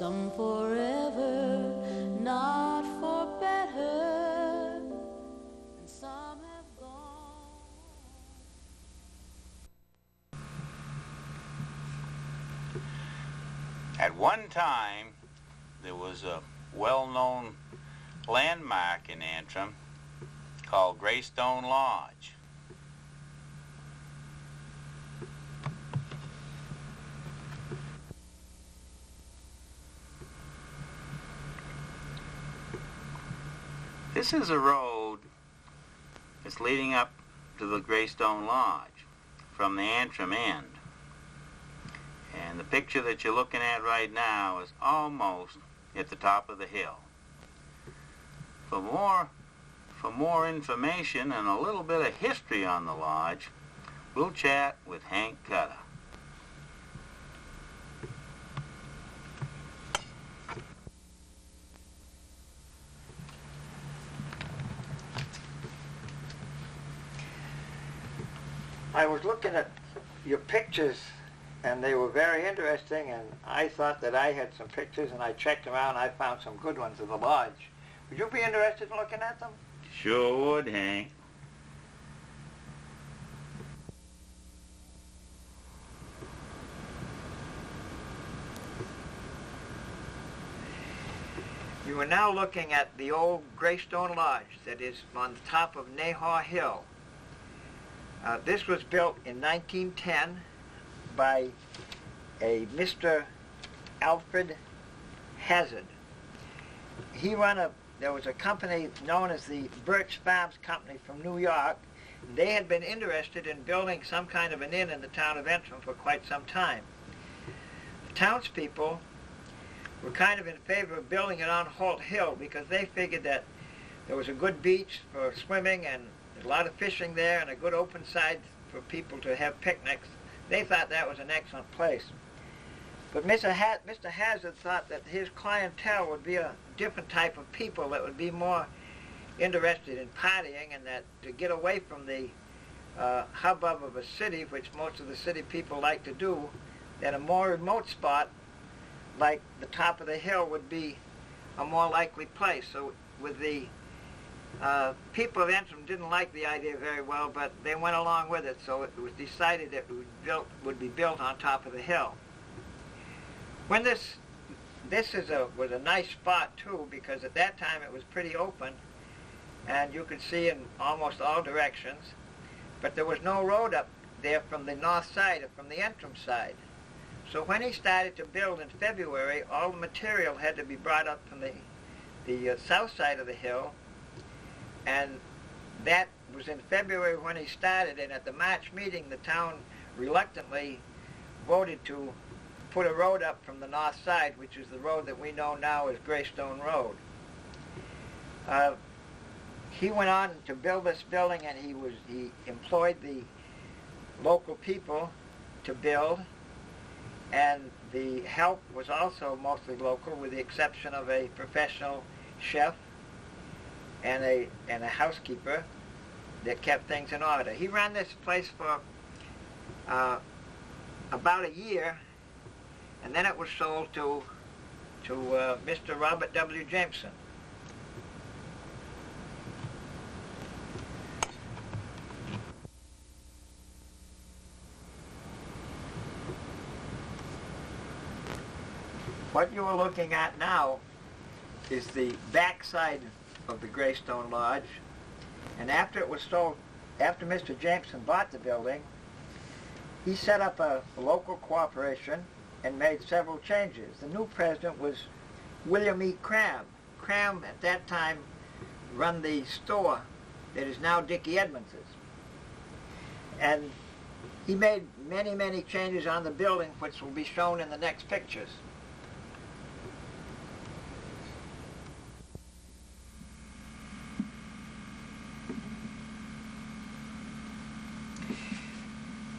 some forever, not for better, and some have gone. At one time, there was a well-known landmark in Antrim called Greystone Lodge. This is a road that's leading up to the Greystone Lodge from the Antrim end. And the picture that you're looking at right now is almost at the top of the hill. For more information and a little bit of history on the lodge, we'll chat with Hank Cutter. I was looking at your pictures and they were very interesting, and I thought that I had some pictures and I checked them out and I found some good ones of the lodge. Would you be interested in looking at them? Sure would, Hank. You are now looking at the old Greystone Lodge that is on the top of Nahaw Hill. This was built in 1910 by a Mr. Alfred Hazard. There was a company known as the Birch Farms Company from New York. They had been interested in building some kind of an inn in the town of Antrim for quite some time. The townspeople were kind of in favor of building it on Holt Hill because they figured that there was a good beach for swimming and a lot of fishing there and a good open side for people to have picnics. They thought that was an excellent place. But Mr. Hazard thought that his clientele would be a different type of people that would be more interested in partying, and that to get away from the hubbub of a city, which most of the city people like to do, that a more remote spot like the top of the hill would be a more likely place. So with the people of Antrim didn't like the idea very well, but they went along with it, so it was decided that it would be built on top of the hill. When this was a nice spot too, because at that time it was pretty open and you could see in almost all directions, but there was no road up there from the north side or from the Antrim side. So when he started to build in February, all the material had to be brought up from the south side of the hill, and that was in February when he started, and at the March meeting the town reluctantly voted to put a road up from the north side, which is the road that we know now as Greystone Road. He went on to build this building, and he employed the local people to build, and the help was also mostly local, with the exception of a professional chef and a housekeeper that kept things in order. He ran this place for about a year, and then it was sold to Mr. Robert W. Jameson. What you are looking at now is the back side of the Greystone Lodge, and after it was sold, after Mr. Jameson bought the building, he set up a local corporation and made several changes. The new president was William E. Cram. Cram at that time run the store that is now Dickie Edmonds's. And he made many, many changes on the building, which will be shown in the next pictures.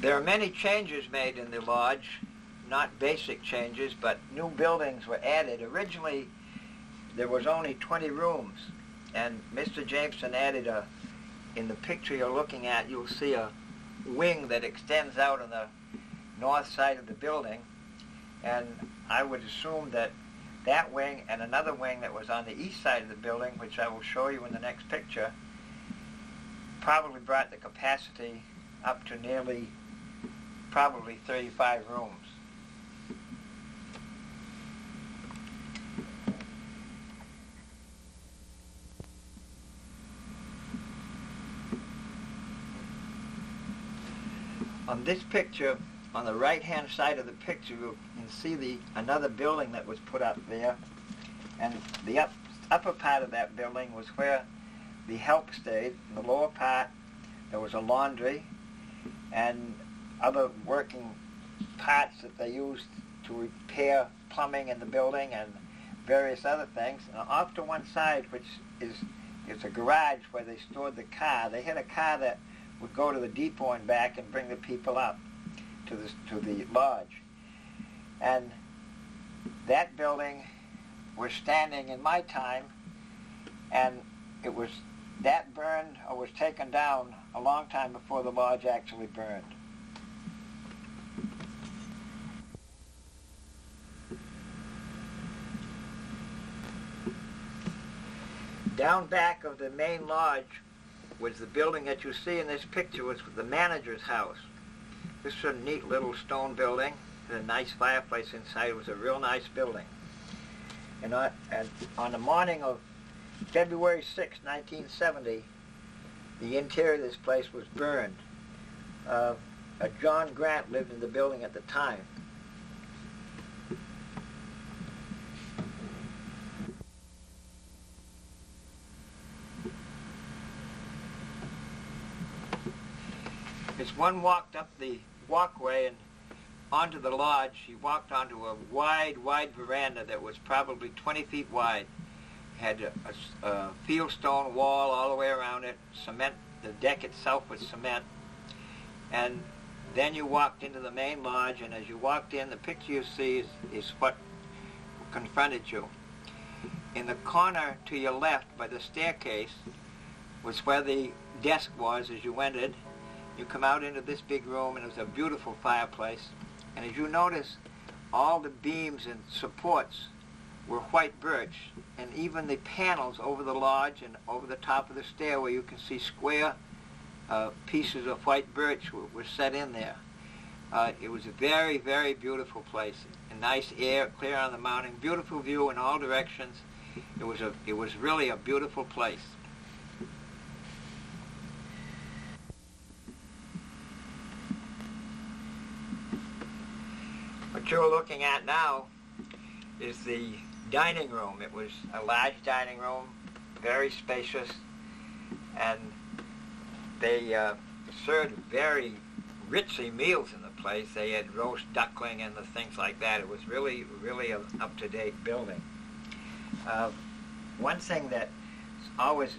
There are many changes made in the lodge, not basic changes, but new buildings were added. Originally, there was only 20 rooms, and Mr. Jameson added in the picture you're looking at, you'll see a wing that extends out on the north side of the building, and I would assume that that wing and another wing that was on the east side of the building, which I will show you in the next picture, probably brought the capacity up to nearly probably 35 rooms. On this picture, on the right-hand side of the picture, you can see another building that was put up there, and the upper part of that building was where the help stayed. In the lower part, there was a laundry and other working parts that they used to repair plumbing in the building and various other things. And off to one side, which is a garage where they stored the car, they had a car that would go to the depot and back and bring the people up to the lodge. And that building was standing in my time, and that burned or was taken down a long time before the lodge actually burned. Down back of the main lodge was the building that you see in this picture, was the manager's house. This was a neat little stone building, had a nice fireplace inside. It was a real nice building. And on the morning of February 6, 1970, the interior of this place was burned. John Grant lived in the building at the time. As one walked up the walkway and onto the lodge, he walked onto a wide veranda that was probably 20 feet wide. Had a fieldstone wall all the way around it, cement, the deck itself was cement. And then you walked into the main lodge, and as you walked in, the picture you see is what confronted you. In the corner to your left by the staircase was where the desk was as you entered. You come out into this big room, and it was a beautiful fireplace. And as you notice, all the beams and supports were white birch, and even the panels over the lodge and over the top of the stairway, you can see square pieces of white birch were set in there. It was a very, very beautiful place. A nice air, clear on the mountain, beautiful view in all directions. It was really a beautiful place. What you're looking at now is the dining room. It was a large dining room, very spacious, and they served very richly meals in the place. They had roast duckling and the things like that. It was really, really an up-to-date building. One thing that always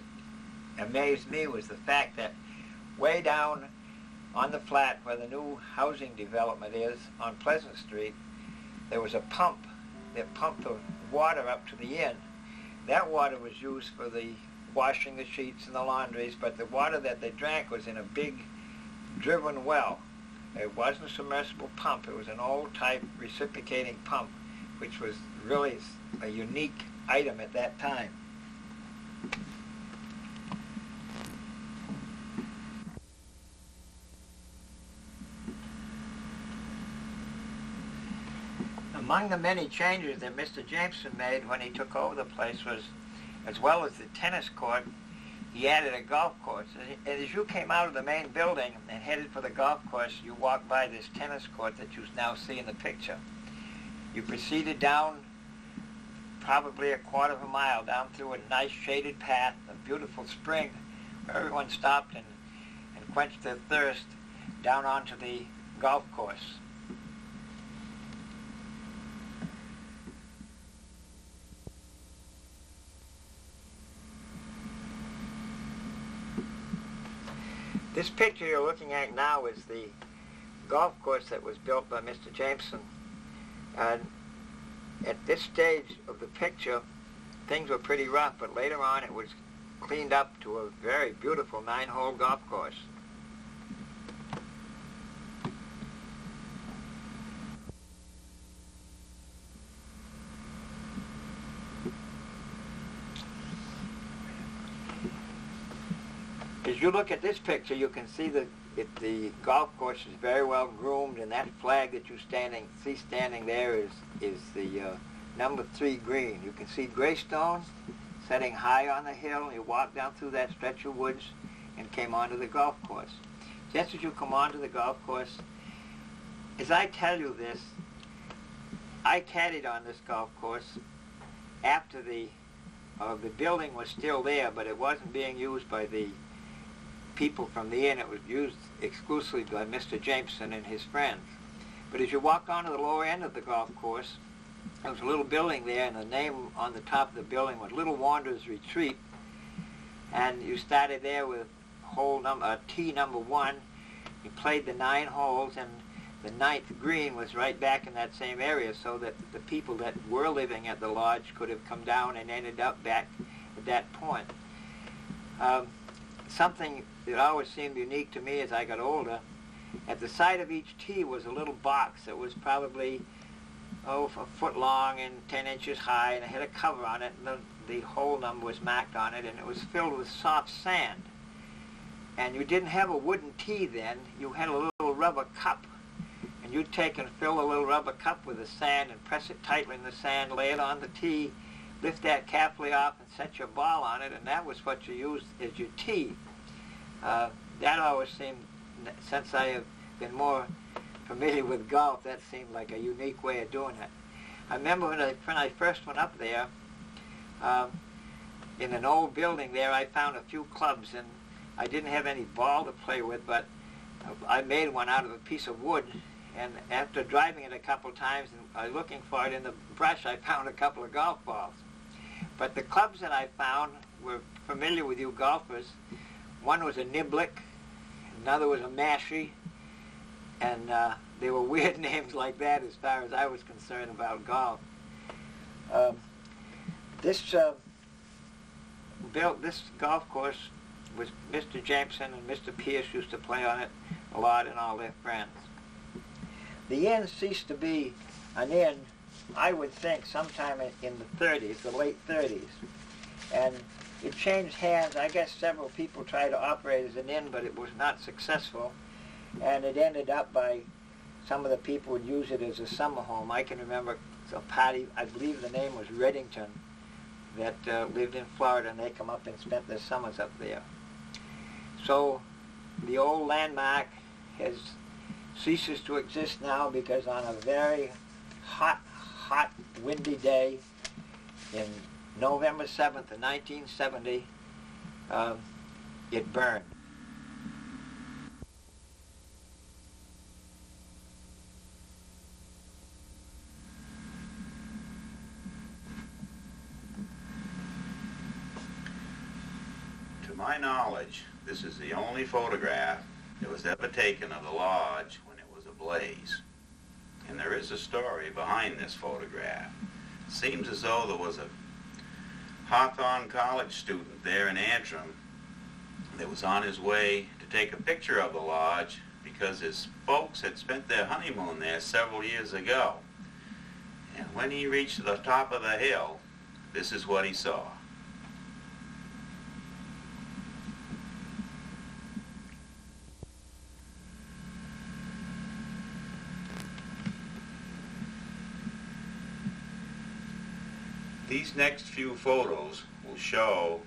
amazed me was the fact that way down on the flat where the new housing development is on Pleasant Street, there was a pump that pumped the water up to the inn. That water was used for the washing the sheets and the laundries, but the water that they drank was in a big driven well. It wasn't a submersible pump. It was an old type reciprocating pump, which was really a unique item at that time. Among the many changes that Mr. Jameson made when he took over the place was, as well as the tennis court, he added a golf course. And as you came out of the main building and headed for the golf course, you walked by this tennis court that you now see in the picture. You proceeded down probably a quarter of a mile, down through a nice shaded path, a beautiful spring, where everyone stopped and quenched their thirst, down onto the golf course. This picture you're looking at now is the golf course that was built by Mr. Jameson. And at this stage of the picture, things were pretty rough, but later on it was cleaned up to a very beautiful 9-hole golf course. you look at this picture, you can see that the golf course is very well groomed, and that flag that you see standing there is the number 3 green. You can see Greystone setting high on the hill. You walk down through that stretch of woods and came onto the golf course. Just as you come onto the golf course, as I tell you this, I caddied on this golf course after the building was still there, but it wasn't being used by the people from the inn. It was used exclusively by Mr. Jameson and his friends. But as you walked onto the lower end of the golf course, there was a little building there, and the name on the top of the building was Little Wanderer's Retreat. And you started there with tee number 1. You played the 9 holes, and the 9th green was right back in that same area, so that the people that were living at the lodge could have come down and ended up back at that point. Something that always seemed unique to me as I got older, at the side of each tee was a little box that was probably a foot long and 10 inches high, and it had a cover on it, and the hole number was marked on it, and it was filled with soft sand. And you didn't have a wooden tee then. You had a little rubber cup, and you'd take and fill a little rubber cup with the sand and press it tightly in the sand, lay it on the tee, lift that carefully off and set your ball on it, and that was what you used as your tee. That always seemed, since I have been more familiar with golf, that seemed like a unique way of doing it. I remember when I first went up there, in an old building there, I found a few clubs, and I didn't have any ball to play with, but I made one out of a piece of wood, and after driving it a couple times and looking for it in the brush, I found a couple of golf balls. But the clubs that I found were familiar with you golfers. One was a niblick, another was a mashie, and they were weird names like that as far as I was concerned about golf. This golf course was Mr. Jameson and Mr. Pierce used to play on it a lot, and all their friends. The inn ceased to be an inn, I would think, sometime in the 30s, the late 30s. And it changed hands. I guess several people tried to operate as an inn, but it was not successful. And it ended up by some of the people would use it as a summer home. I can remember a party, I believe the name was Reddington, that lived in Florida, and they come up and spent their summers up there. So the old landmark ceases to exist now, because on a very hot, windy day in November 7th of 1970, it burned. To my knowledge, this is the only photograph that was ever taken of the lodge when it was ablaze. And there is a story behind this photograph. It seems as though there was a Hawthorne College student there in Antrim that was on his way to take a picture of the lodge because his folks had spent their honeymoon there several years ago. And when he reached the top of the hill, this is what he saw. These next few photos will show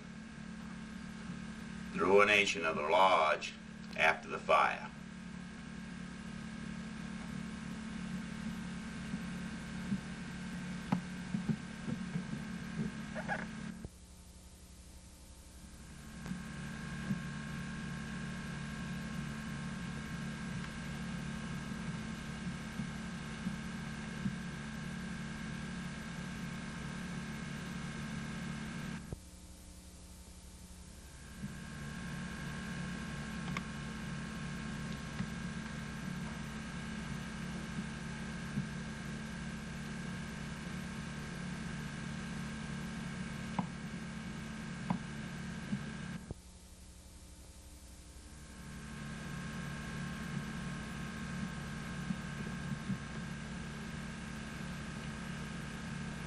the ruination of the lodge after the fire.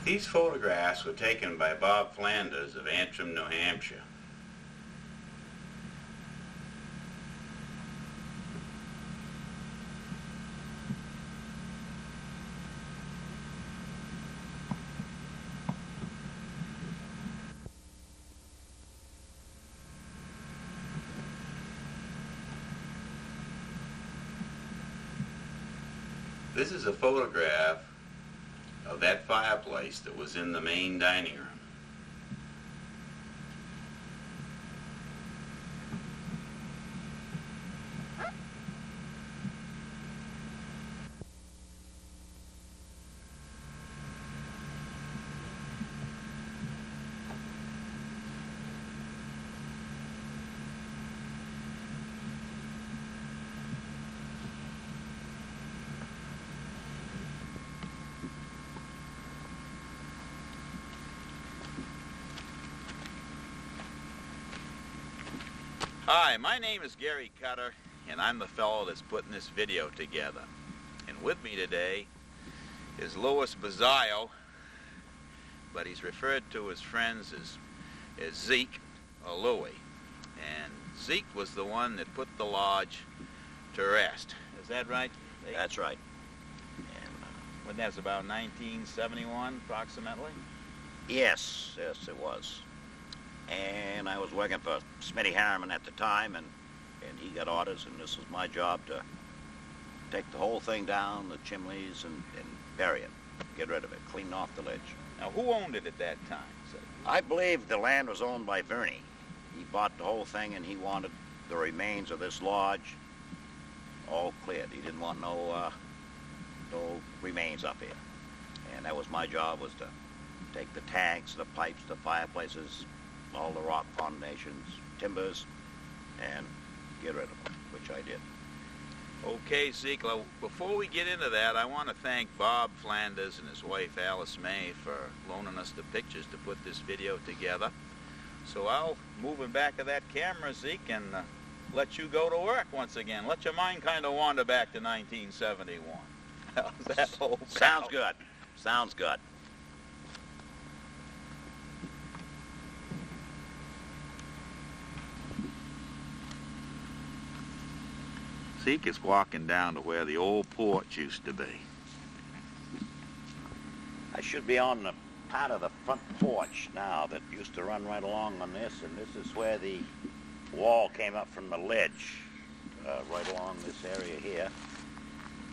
These photographs were taken by Bob Flanders of Antrim, New Hampshire. This is a photograph of that fireplace that was in the main dining room. Hi, my name is Gary Cutter, and I'm the fellow that's putting this video together. And with me today is Louis Bazzaio, but he's referred to his friends as Zeke or Louie. And Zeke was the one that put the lodge to rest. Is that right? That's right. And when that was about 1971, approximately? Yes, it was. And I was working for Smitty Harriman at the time, and he got orders, and this was my job to take the whole thing down, the chimneys, and bury it, get rid of it, clean off the ledge. Now, who owned it at that time? I believe the land was owned by Verney. He bought the whole thing, and he wanted the remains of this lodge all cleared. He didn't want no remains up here. And that was my job, was to take the tanks, the pipes, the fireplaces, all the rock foundations, timbers, and get rid of them, which I did. Okay, Zeke, well, before we get into that, I want to thank Bob Flanders and his wife Alice May for loaning us the pictures to put this video together. So I'll move in back of that camera, Zeke, and let you go to work once again. Let your mind kind of wander back to 1971. How's that, old pal? Sounds good. Sounds good. Zeke is walking down to where the old porch used to be. I should be on the part of the front porch now that used to run right along on this, and this is where the wall came up from the ledge, right along this area here.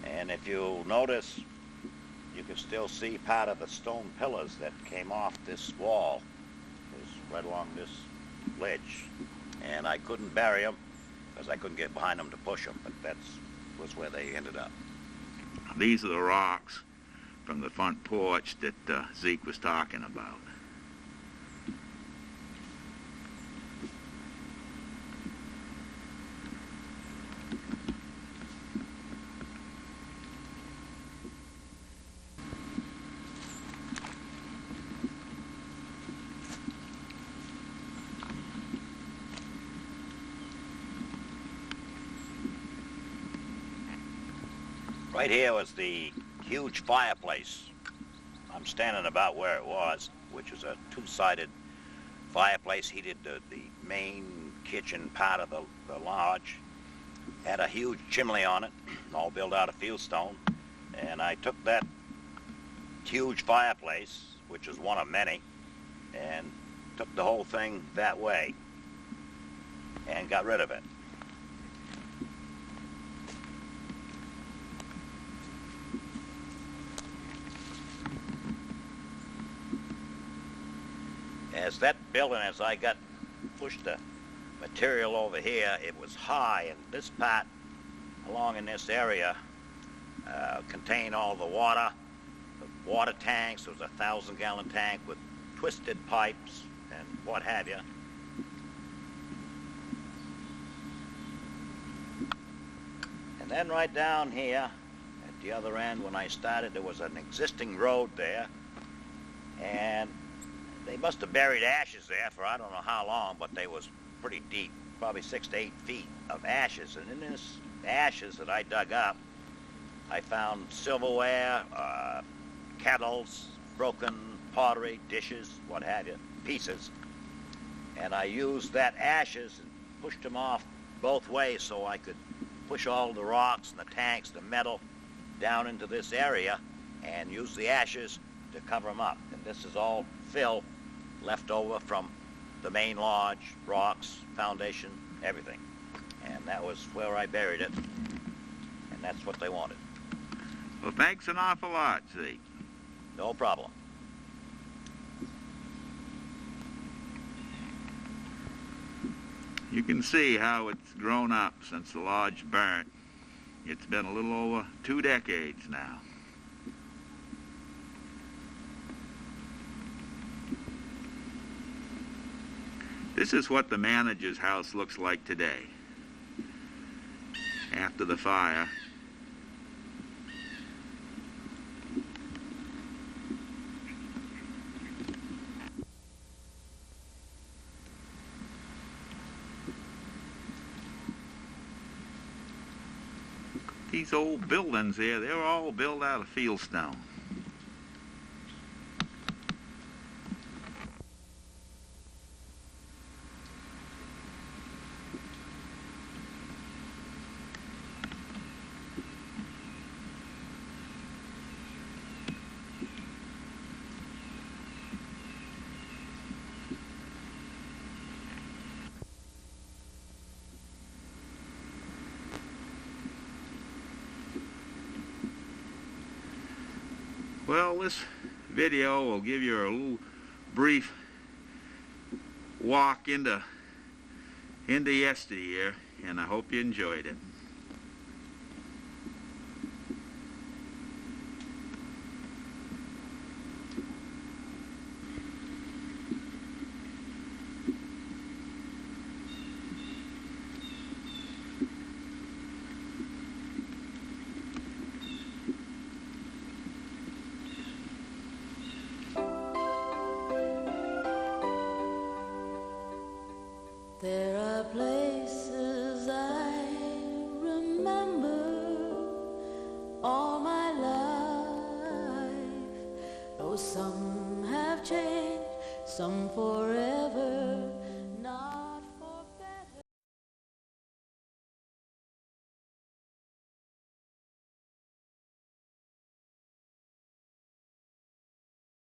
And if you'll notice, you can still see part of the stone pillars that came off this wall. It was right along this ledge. And I couldn't bury them because I couldn't get behind them to push them, but that was where they ended up. These are the rocks from the front porch that Zeke was talking about. Right here was the huge fireplace. I'm standing about where it was, which is a two-sided fireplace, heated the main kitchen part of the lodge. Had a huge chimney on it, all built out of fieldstone. And I took that huge fireplace, which is one of many, and took the whole thing that way and got rid of it. As that building, as I pushed the material over here, it was high, and this part along in this area contained all the water tanks. There was a 1,000-gallon tank with twisted pipes and what have you. And then right down here at the other end, when I started, there was an existing road there, and they must have buried ashes there for I don't know how long, but they was pretty deep, probably 6 to 8 feet of ashes. And in this ashes that I dug up, I found silverware, kettles, broken pottery, dishes, what have you, pieces. And I used that ashes and pushed them off both ways so I could push all the rocks and the tanks, the metal, down into this area and use the ashes to cover them up. And this is all fill left over from the main lodge, rocks, foundation, everything. And that was where I buried it, and that's what they wanted. Well, thanks an awful lot, Zeke. No problem. You can see how it's grown up since the lodge burnt. It's been a little over 2 decades now. This is what the manager's house looks like today, after the fire. These old buildings here, they were all built out of fieldstone. Well, this video will give you a little brief walk into yesteryear, and I hope you enjoyed it. There are places I remember all my life, though some have changed, some forever.